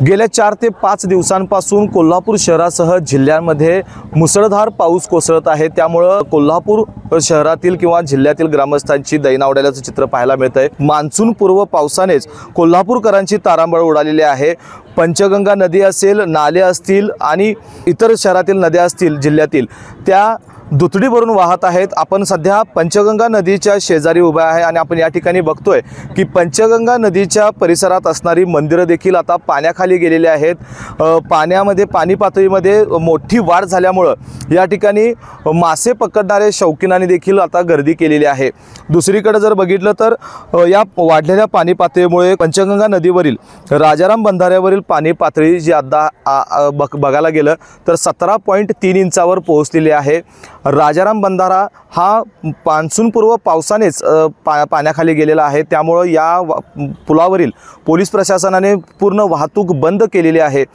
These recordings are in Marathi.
गेल्या 4 ते 5 दिवसांपासून कोल्हापूर शहरासह जिल्ह्यांमध्ये मुसळधार पाऊस कोसळत आहे। त्यामुळे कोल्हापूर शहरातील किंवा जिल्ह्यातील ग्रामस्थांची दैनावड्याचं चित्र पाहायला मिळतंय। मान्सून पूर्व पावसानेच कोल्हापूरकरांची तारांबळ उडालेली आहे। पंचगंगा नदी असेल, नाले असतील आणि इतर शहरातील नद्या असतील जिल्ह्यातील, त्या दुथडी भरून वाहत आहेत। आपण सध्या पंचगंगा नदीच्या शेजारी उभे आहे आणि आपण या ठिकाणी बघतोय की पंचगंगा नदीच्या परिसरात असणारी मंदिरं देखील आता पाण्याखाली गेलेली आहेत। पाण्यामध्ये पाणी पातळीमध्ये मोठी वाढ झाल्यामुळे या ठिकाणी मासे पकडणारे शौकीनांनी देखील आता गर्दी केलेली आहे। दुसरीकडे जर बघितलं तर या वाढलेल्या पाणी पातळीमुळे पंचगंगा नदीवरील राजाराम बंधाऱ्यावरील पाणी पातळी जी आता बघायला गेलं तर 17.3 इंचावर पोहोचलेली आहे। राजाराम बंधारा हा मान्सूनपूर्व पावसानेच पाण्याखाली गेलेला आहे। त्यामुळे या पुलावरील पोलीस प्रशासनाने पूर्ण वाहतूक बंद केलेली आहे।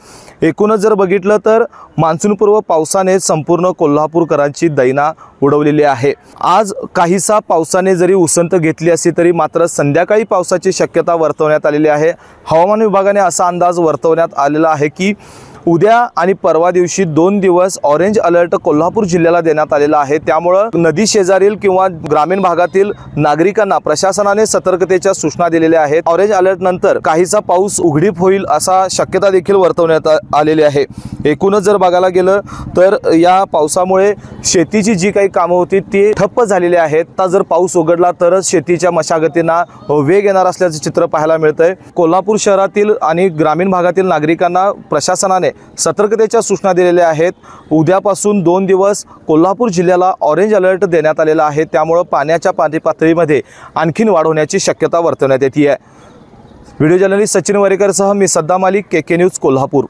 एकूणच जर बघितलं तर मान्सूनपूर्व पावसाने संपूर्ण कोल्हापूरकरांची दैना उडवलेली आहे। आज काहीसा पावसाने जरी उसंत घेतली असली तरी मात्र संध्याकाळी पावसाची शक्यता वर्तवण्यात आलेली आहे। हवामान विभागाने असा अंदाज वर्तवण्यात आलेला आहे की उद्या आणि परवा दिवशी 2 दिवस ऑरेंज अलर्ट कोल्हापूर जिल्ह्याला देण्यात आलेला आहे। त्यामुळे नदी शेजारील किंवा ग्रामीण भागातील नागरिकांना प्रशासनाने सतर्कतेच्या सूचना दिलेल्या आहेत। ऑरेंज अलर्ट नंतर काहीसा पाऊस उघडीप होईल असा शक्यता देखील वर्तवण्यात आलेली आहे। एकूणच जर बघायला गेलं तर या पावसामुळे शेतीची जी काही कामं होती ती ठप्प झालेली आहेत। आता जर पाऊस उघडला तरच शेतीच्या मशागतींना वेग येणार असल्याचे चित्र पाहायला मिळतंय। कोल्हापूर शहरातील आणि ग्रामीण भागातील नागरिकांना प्रशासनाने सतर्कतेच्या सूचना दिलेल्या आहेत। उद्यापासून 2 दिवस कोल्हापूर जिल्ह्याला ऑरेंज अलर्ट देण्यात आलेला आहे। त्यामुळे पाण्याच्या पातळीमध्ये आणखीन वाढ होण्याची शक्यता वर्तवण्यात येते आहे। व्हिडिओ जर्नलिस्ट सचिन वरेकरसह मी सद्दाम मालिक, के न्यूज, कोल्हापूर।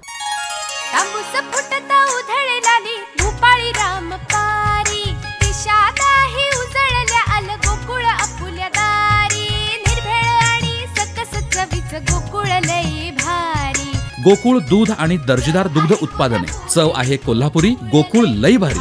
गोकुळ दूध आणि दर्जेदार दुग्ध उत्पादने, चव आहे कोल्हापुरी, गोकुळ लई भारी।